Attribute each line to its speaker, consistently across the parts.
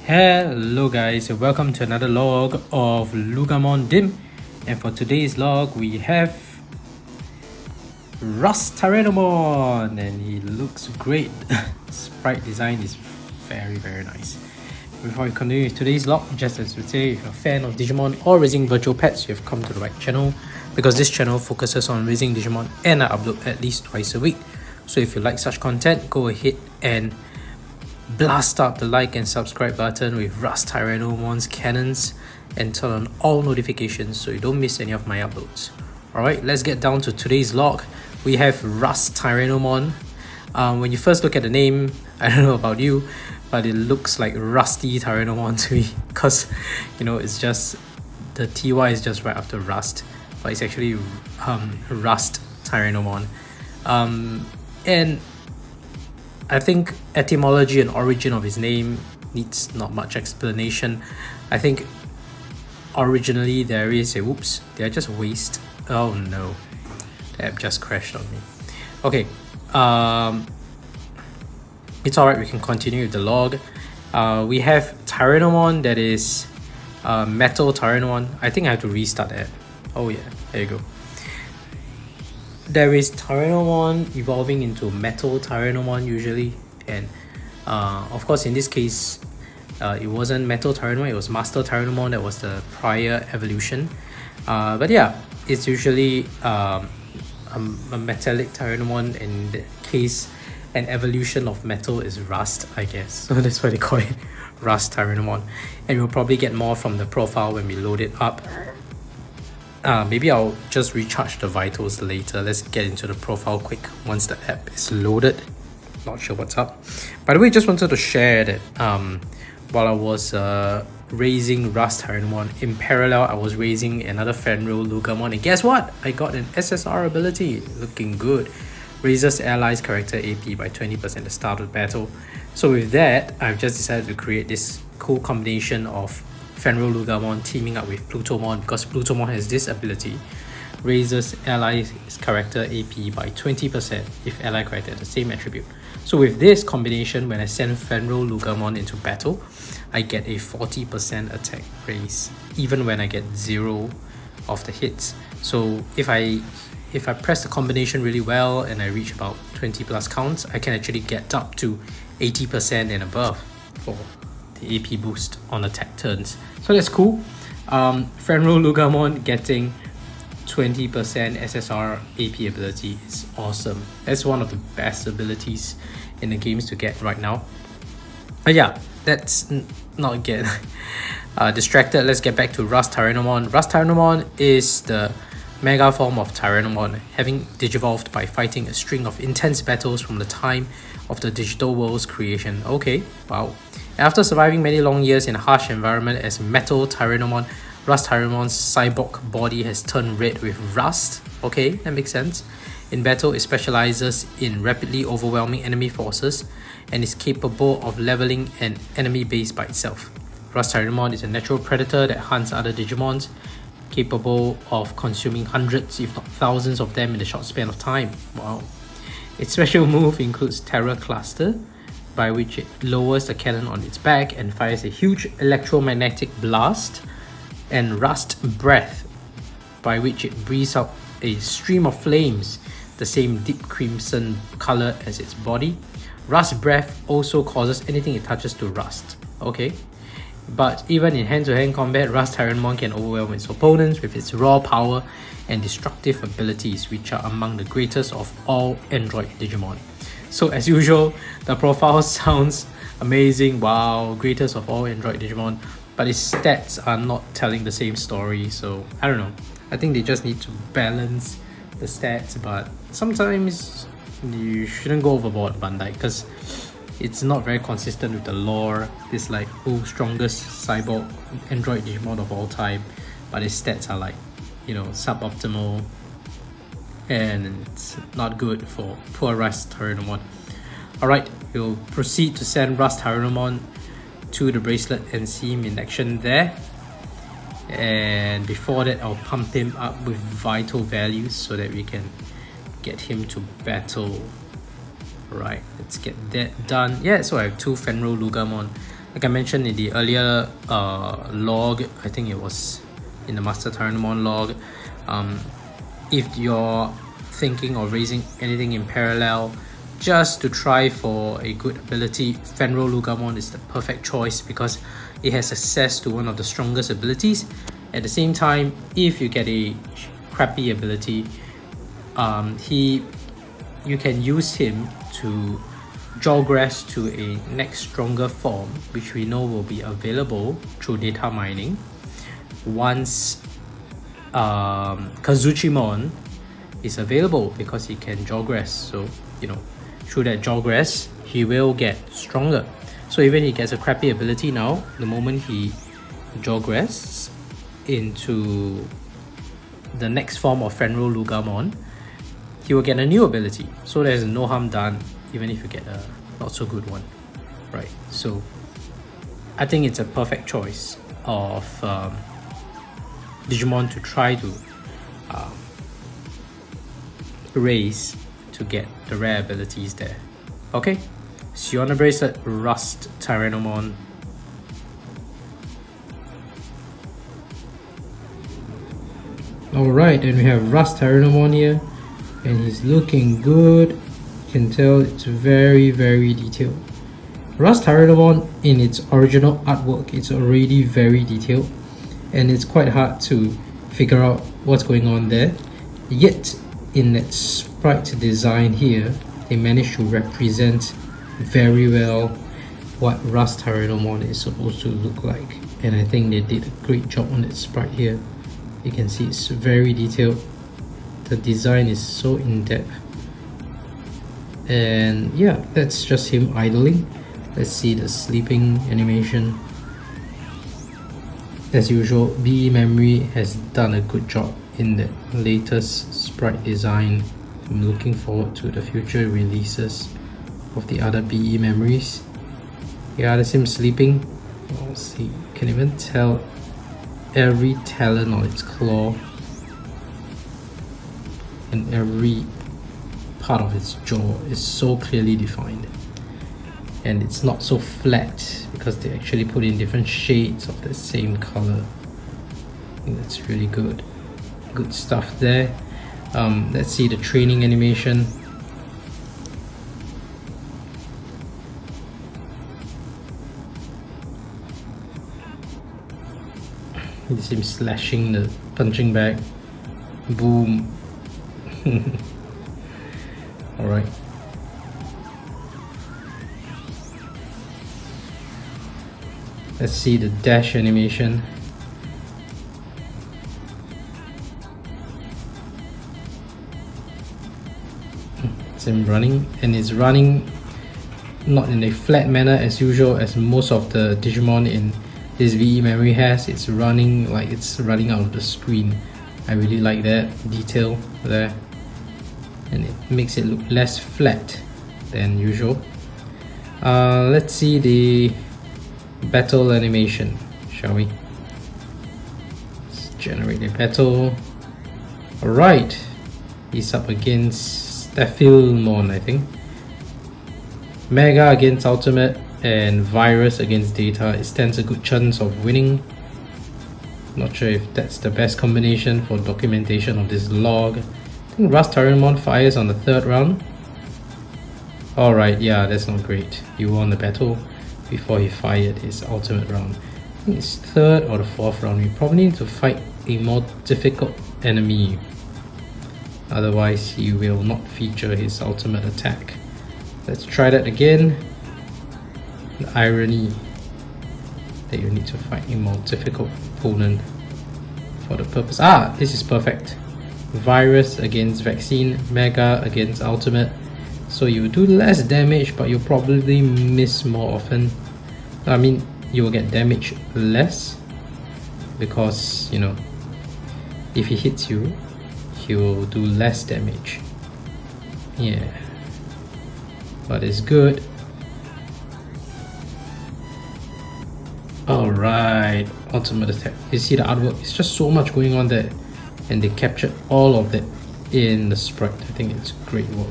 Speaker 1: Hello guys, and welcome to another log of Loogamon DiM. And for today's log we have Rust Tyranomon, and he looks great. Sprite design is very nice. Before we continue with today's log, just as we say, if you're a fan of Digimon or raising virtual pets, you have come to the right channel, because this channel focuses on raising Digimon and I upload at least twice a week. So if you like such content, go ahead and blast up the like and subscribe button with Rust Tyrannomon's cannons and turn on all notifications so you don't miss any of my uploads. Alright, let's get down to today's log. We have Rust Tyrannomon. When you first look at the name, I don't know about you, but it looks like Rusty Tyrannomon to me, because you know, it's just the TY is just right after Rust, but it's actually Rust Tyrannomon. And I think etymology and origin of his name needs not much explanation. I think originally there is a whoops, did I just waste? Oh no, the app just crashed on me. Okay, it's alright, we can continue with the log. We have Tyrannomon, that is Metal Tyrannomon. I think I have to restart that. Oh yeah, there you go. There is Tyrannomon evolving into Metal Tyrannomon usually, and of course in this case it wasn't Metal Tyrannomon, it was Master Tyrannomon that was the prior evolution. But yeah, it's usually a metallic Tyrannomon. In the case an evolution of metal is Rust, I guess, so that's why they call it Rust Tyrannomon, and we'll probably get more from the profile when we load it up. Maybe I'll just recharge the vitals later. Let's get into the profile quick once the app is loaded. Not sure what's up. By the way, just wanted to share that while I was raising Rust Tyranomon, in parallel I was raising another Fenrir Loogamon, and guess what? I got an SSR ability, looking good. Raises allies character AP by 20% at the start of battle. So with that, I've just decided to create this cool combination of Fenrir Loogamon teaming up with Plutomon, because Plutomon has this ability: raises allies character AP by 20% if ally character has the same attribute. So with this combination, when I send Fenrir Loogamon into battle, I get a 40% attack raise even when I get 0 of the hits. So if I press the combination really well and I reach about 20 plus counts, I can actually get up to 80% and above for the AP boost on attack turns. So that's cool. Fenrir Loogamon getting 20% SSR AP ability is awesome. That's one of the best abilities in the games to get right now. But yeah, let's not get distracted. Let's get back to Rust Tyrannomon. Rust Tyrannomon is the mega form of Tyrannomon, having digivolved by fighting a string of intense battles from the time of the digital world's creation. Okay, wow. After surviving many long years in a harsh environment as Metal Tyrannomon, Rust Tyrannomon's cyborg body has turned red with rust. Okay, that makes sense. In battle, it specializes in rapidly overwhelming enemy forces and is capable of leveling an enemy base by itself. Rust Tyrannomon is a natural predator that hunts other Digimons, capable of consuming hundreds if not thousands of them in a short span of time. Wow. Its special move includes Terror Cluster, by which it lowers the cannon on its back and fires a huge electromagnetic blast, and Rust Breath, by which it breathes out a stream of flames, the same deep crimson color as its body. Rust Breath also causes anything it touches to rust. Okay, but even in hand-to-hand combat, Rust Tyrannomon can overwhelm its opponents with its raw power and destructive abilities, which are among the greatest of all Android Digimon. So as usual, the profile sounds amazing, wow, greatest of all Android Digimon, but its stats are not telling the same story. So I don't know, I think they just need to balance the stats, but sometimes you shouldn't go overboard, Bandai, because it's not very consistent with the lore. It's like, oh, strongest cyborg Android Digimon of all time, but its stats are like, you know, suboptimal, and it's not good for poor Rust Tyranomon. Alright, we'll proceed to send Rust Tyranomon to the bracelet and see him in action there. And before that, I'll pump him up with vital values so that we can get him to battle. Right, let's get that done. Yeah, so I have 2 Fenrir Loogamon. like I mentioned in the earlier log, I think it was in the Master Tyrannomon log, if you're thinking of raising anything in parallel just to try for a good ability, Fenro Loogamon is the perfect choice because it has access to one of the strongest abilities. At the same time, if you get a crappy ability, you can use him to progress to a next stronger form, which we know will be available through data mining once Kazuchimon is available, because he can progress. So through that progress he will get stronger. So even he gets a crappy ability now, the moment he progresses into the next form of Fenro Loogamon, he will get a new ability. So there's no harm done even if you get a not so good one, right? So I think it's a perfect choice of Digimon to try to raise to get the rare abilities there. Okay, see you on the bracelet, Rust Tyrannomon. Alright, and we have Rust Tyranomon here, and he's looking good. You can tell it's very detailed. Rust Tyranomon, in its original artwork, it's already very detailed, and it's quite hard to figure out what's going on there. Yet in that sprite design here, they managed to represent very well what Rust Tyranomon is supposed to look like, and I think they did a great job on that sprite here. You can see it's very detailed. The design is so in-depth, and yeah, that's just him idling. Let's see the sleeping animation. As usual, BEMemory has done a good job in the latest sprite design. I'm looking forward to the future releases of the other BEmemories. Yeah, that's him sleeping. Oh, see, you can even tell every talon on its claw and every part of its jaw is so clearly defined, and it's not so flat because they actually put in different shades of the same color. I think that's really good stuff there. Let's see the training animation. You see him slashing the punching bag. Boom. Alright. Let's see the dash animation. It's him running, and it's running not in a flat manner as usual as most of the Digimon in this BEmemory has. It's running like it's running out of the screen. I really like that detail there, and it makes it look less flat than usual. Let's see the battle animation, shall we? Let's generate a battle. Alright, he's up against Staphylmon, I think. Mega against Ultimate and Virus against Data. It stands a good chance of winning. Not sure if that's the best combination for documentation of this log. I think Rust Tyranomon fires on the 3rd round. Alright, yeah, that's not great. He won the battle before he fired his ultimate round. I think it's 3rd or the 4th round. We probably need to fight a more difficult enemy. Otherwise, he will not feature his ultimate attack. Let's try that again. The irony that you need to fight a more difficult opponent for the purpose. This is perfect. Virus against Vaccine, Mega against Ultimate. So you do less damage, but you'll probably miss more often. I mean, you will get damage less because, you know, if he hits you, he will do less damage. Yeah, but it's good. Alright, ultimate attack. You see the artwork, it's just so much going on there, and they captured all of that in the sprite. I think it's great work,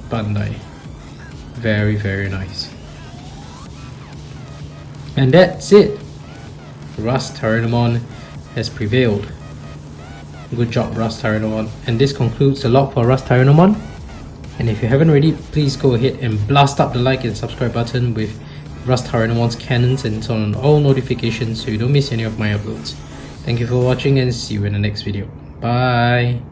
Speaker 1: Bandai. Very nice. And that's it. Rust Tyranomon has prevailed. Good job, Rust Tyranomon. And this concludes the log for Rust Tyranomon. And if you haven't already, please go ahead and blast up the like and subscribe button with Rust Tyrannomon's cannons and turn on all notifications so you don't miss any of my uploads. Thank you for watching and see you in the next video. Bye!